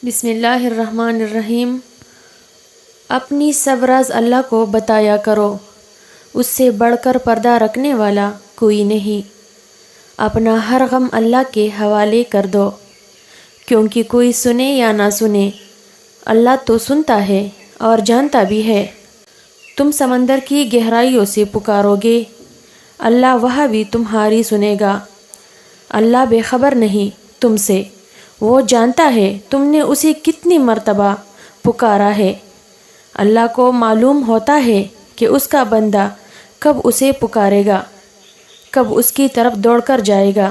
بسم اللہ الرحمن الرحیم۔ اپنی سب راز اللہ کو بتایا کرو، اس سے بڑھ کر پردہ رکھنے والا کوئی نہیں۔ اپنا ہر غم اللہ کے حوالے کر دو، کیونکہ کوئی سنے یا نہ سنے، اللہ تو سنتا ہے اور جانتا بھی ہے۔ تم سمندر کی گہرائیوں سے پکارو گے، اللہ وہاں بھی تمہاری سنے گا۔ اللہ بے خبر نہیں تم سے، وہ جانتا ہے تم نے اسے کتنی مرتبہ پکارا ہے۔ اللہ کو معلوم ہوتا ہے کہ اس کا بندہ کب اسے پکارے گا، کب اس کی طرف دوڑ کر جائے گا،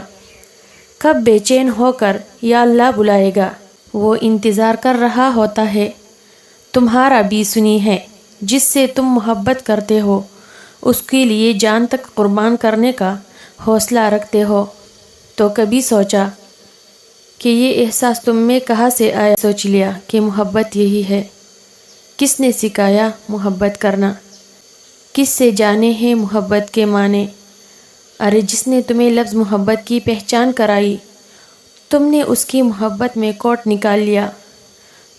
کب بے چین ہو کر یا اللہ بلائے گا۔ وہ انتظار کر رہا ہوتا ہے، تمہارا بھی سنی ہے۔ جس سے تم محبت کرتے ہو اس کے لیے جان تک قربان کرنے کا حوصلہ رکھتے ہو، تو کبھی سوچا کہ یہ احساس تم میں کہاں سے آیا؟ سوچ لیا کہ محبت یہی ہے۔ کس نے سکھایا محبت کرنا؟ کس سے جانے ہیں محبت کے معنی؟ ارے جس نے تمہیں لفظ محبت کی پہچان کرائی، تم نے اس کی محبت میں کوٹ نکال لیا۔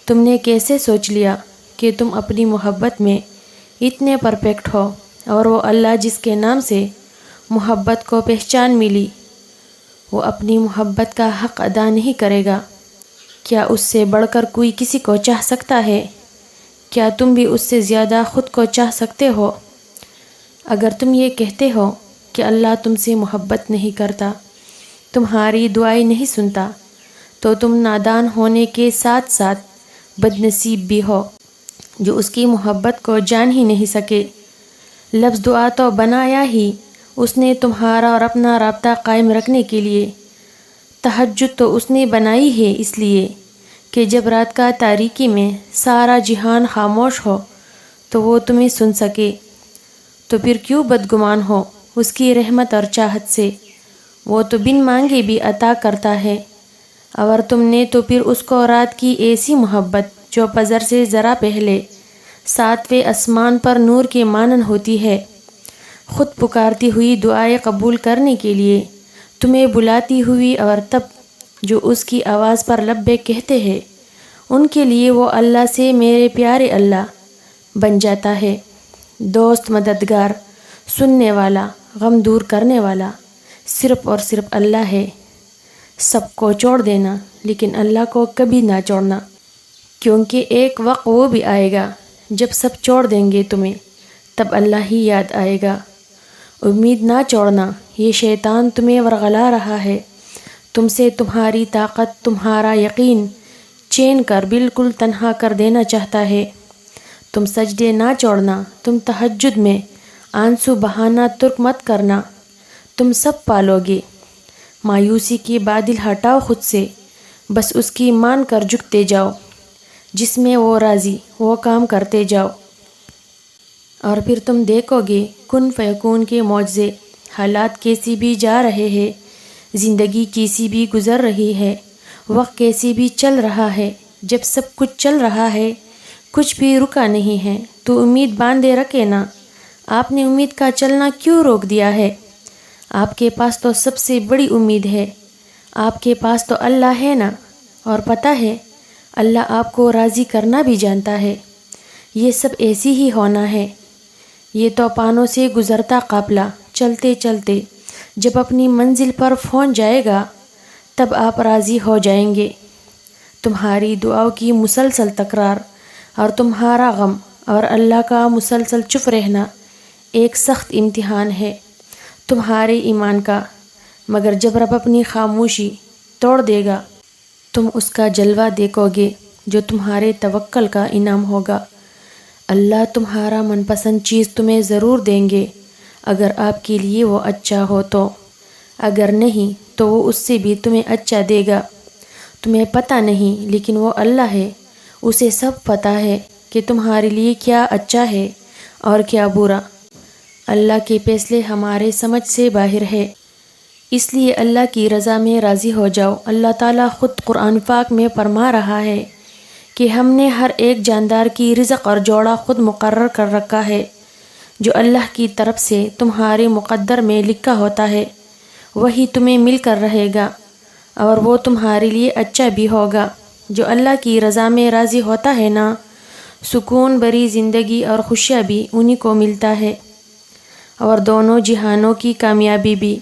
تم نے کیسے سوچ لیا کہ تم اپنی محبت میں اتنے پرفیکٹ ہو، اور وہ اللہ جس کے نام سے محبت کو پہچان ملی، وہ اپنی محبت کا حق ادا نہیں کرے گا؟ کیا اس سے بڑھ کر کوئی کسی کو چاہ سکتا ہے؟ کیا تم بھی اس سے زیادہ خود کو چاہ سکتے ہو؟ اگر تم یہ کہتے ہو کہ اللہ تم سے محبت نہیں کرتا، تمہاری دعائیں نہیں سنتا، تو تم نادان ہونے کے ساتھ ساتھ بد نصیب بھی ہو، جو اس کی محبت کو جان ہی نہیں سکے۔ لفظ دعا تو بنایا ہی اس نے تمہارا اور اپنا رابطہ قائم رکھنے کے لیے۔ تہجد تو اس نے بنائی ہے اس لیے کہ جب رات کا تاریکی میں سارا جہان خاموش ہو تو وہ تمہیں سن سکے۔ تو پھر کیوں بدگمان ہو اس کی رحمت اور چاہت سے؟ وہ تو بن مانگے بھی عطا کرتا ہے، اور تم نے تو پھر اس کو رات کی ایسی محبت جو فجر سے ذرا پہلے ساتویں آسمان پر نور کے مانند ہوتی ہے، خود پکارتی ہوئی دعائیں قبول کرنے کے لیے تمہیں بلاتی ہوئی، اور تب جو اس کی آواز پر لبیک کہتے ہیں ان کے لیے وہ اللہ سے میرے پیارے اللہ بن جاتا ہے۔ دوست، مددگار، سننے والا، غم دور کرنے والا صرف اور صرف اللہ ہے۔ سب کو چھوڑ دینا لیکن اللہ کو کبھی نہ چھوڑنا، کیونکہ ایک وقت وہ بھی آئے گا جب سب چھوڑ دیں گے تمہیں، تب اللہ ہی یاد آئے گا۔ امید نہ چھوڑنا، یہ شیطان تمہیں ورغلا رہا ہے، تم سے تمہاری طاقت، تمہارا یقین چین کر بالکل تنہا کر دینا چاہتا ہے۔ تم سجدے نہ چھوڑنا، تم تہجد میں آنسو بہانا ترک مت کرنا، تم سب پالو گے۔ مایوسی کی بادل ہٹاؤ خود سے، بس اس کی مان کر جھکتے جاؤ، جس میں وہ راضی وہ کام کرتے جاؤ، اور پھر تم دیکھو گے کن فیکون کے معجزے۔ حالات کیسی بھی جا رہے ہیں، زندگی کیسی بھی گزر رہی ہے، وقت کیسی بھی چل رہا ہے، جب سب کچھ چل رہا ہے کچھ بھی رکا نہیں ہے، تو امید باندھے رکھے نا۔ آپ نے امید کا چلنا کیوں روک دیا ہے؟ آپ کے پاس تو سب سے بڑی امید ہے، آپ کے پاس تو اللہ ہے نا، اور پتہ ہے اللہ آپ کو راضی کرنا بھی جانتا ہے۔ یہ سب ایسی ہی ہونا ہے، یہ طوفانوں سے گزرتا قافلہ چلتے چلتے جب اپنی منزل پر پہنچ جائے گا تب آپ راضی ہو جائیں گے۔ تمہاری دعاؤں کی مسلسل تکرار اور تمہارا غم اور اللہ کا مسلسل چپ رہنا ایک سخت امتحان ہے تمہارے ایمان کا، مگر جب رب اپنی خاموشی توڑ دے گا تم اس کا جلوہ دیکھو گے جو تمہارے توکل کا انعام ہوگا۔ اللہ تمہارا من پسند چیز تمہیں ضرور دیں گے اگر آپ کے لیے وہ اچھا ہو تو، اگر نہیں تو وہ اس سے بھی تمہیں اچھا دے گا۔ تمہیں پتہ نہیں لیکن وہ اللہ ہے، اسے سب پتہ ہے کہ تمہارے لیے کیا اچھا ہے اور کیا برا۔ اللہ کے فیصلے ہمارے سمجھ سے باہر ہے، اس لیے اللہ کی رضا میں راضی ہو جاؤ۔ اللہ تعالیٰ خود قرآن پاک میں فرما رہا ہے کہ ہم نے ہر ایک جاندار کی رزق اور جوڑا خود مقرر کر رکھا ہے، جو اللہ کی طرف سے تمہارے مقدر میں لکھا ہوتا ہے وہی تمہیں مل کر رہے گا، اور وہ تمہارے لیے اچھا بھی ہوگا۔ جو اللہ کی رضا میں راضی ہوتا ہے نا، سکون بری زندگی اور خوشیاں بھی انہی کو ملتا ہے، اور دونوں جہانوں کی کامیابی بھی،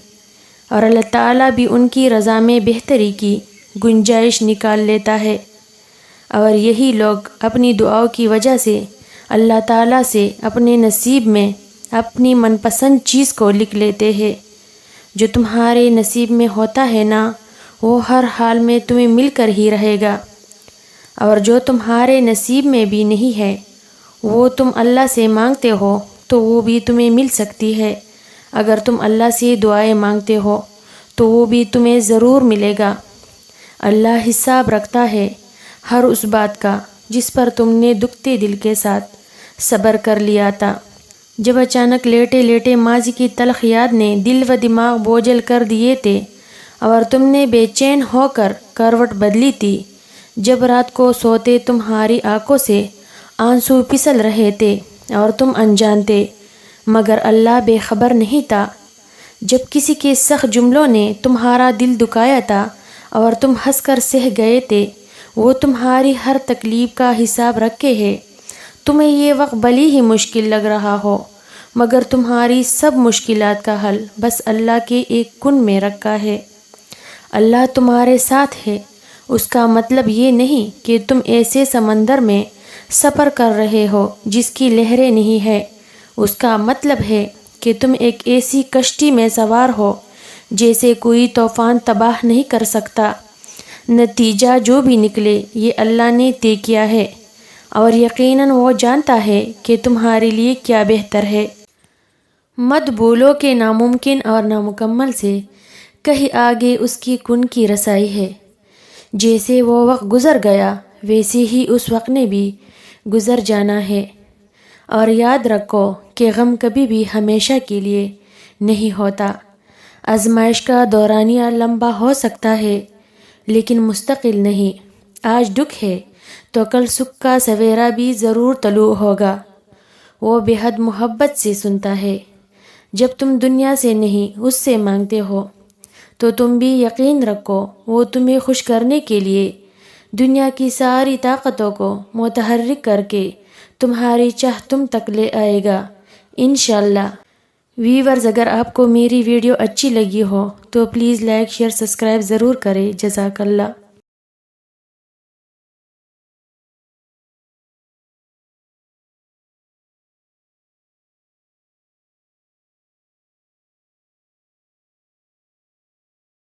اور اللہ تعالیٰ بھی ان کی رضا میں بہتری کی گنجائش نکال لیتا ہے، اور یہی لوگ اپنی دعاؤں کی وجہ سے اللہ تعالیٰ سے اپنے نصیب میں اپنی من پسند چیز کو لکھ لیتے ہیں۔ جو تمہارے نصیب میں ہوتا ہے نا، وہ ہر حال میں تمہیں مل کر ہی رہے گا، اور جو تمہارے نصیب میں بھی نہیں ہے وہ تم اللہ سے مانگتے ہو تو وہ بھی تمہیں مل سکتی ہے۔ اگر تم اللہ سے دعائیں مانگتے ہو تو وہ بھی تمہیں ضرور ملے گا۔ اللہ حساب رکھتا ہے ہر اس بات کا جس پر تم نے دکھتے دل کے ساتھ صبر کر لیا تھا۔ جب اچانک لیٹے لیٹے ماضی کی تلخ یاد نے دل و دماغ بوجھل کر دیے تھے اور تم نے بے چین ہو کر کروٹ بدلی تھی، جب رات کو سوتے تمہاری آنکھوں سے آنسو پھسل رہے تھے اور تم انجان تھے، مگر اللہ بے خبر نہیں تھا، جب کسی کے سخت جملوں نے تمہارا دل دکھایا تھا اور تم ہنس کر سہ گئے تھے، وہ تمہاری ہر تکلیف کا حساب رکھے ہے۔ تمہیں یہ وقت بھلی ہی مشکل لگ رہا ہو، مگر تمہاری سب مشکلات کا حل بس اللہ کے ایک کن میں رکھا ہے۔ اللہ تمہارے ساتھ ہے، اس کا مطلب یہ نہیں کہ تم ایسے سمندر میں سفر کر رہے ہو جس کی لہریں نہیں ہے، اس کا مطلب ہے کہ تم ایک ایسی کشتی میں سوار ہو جیسے کوئی طوفان تباہ نہیں کر سکتا۔ نتیجہ جو بھی نکلے یہ اللہ نے طے کیا ہے، اور یقیناً وہ جانتا ہے کہ تمہارے لیے کیا بہتر ہے۔ مت بھولو کہ ناممکن اور نامکمل سے کہیں آگے اس کی کن کی رسائی ہے۔ جیسے وہ وقت گزر گیا ویسے ہی اس وقت نے بھی گزر جانا ہے، اور یاد رکھو کہ غم کبھی بھی ہمیشہ کے لیے نہیں ہوتا۔ آزمائش کا دورانیہ لمبا ہو سکتا ہے لیکن مستقل نہیں۔ آج دکھ ہے تو کل سکھ کا سویرا بھی ضرور طلوع ہوگا۔ وہ بے حد محبت سے سنتا ہے۔ جب تم دنیا سے نہیں اس سے مانگتے ہو تو تم بھی یقین رکھو وہ تمہیں خوش کرنے کے لیے دنیا کی ساری طاقتوں کو متحرک کر کے تمہاری چاہ تم تک لے آئے گا انشاءاللہ۔ ویورز، اگر آپ کو میری ویڈیو اچھی لگی ہو تو پلیز لائک شیئر سبسکرائب ضرور کریں۔ جزاک اللہ۔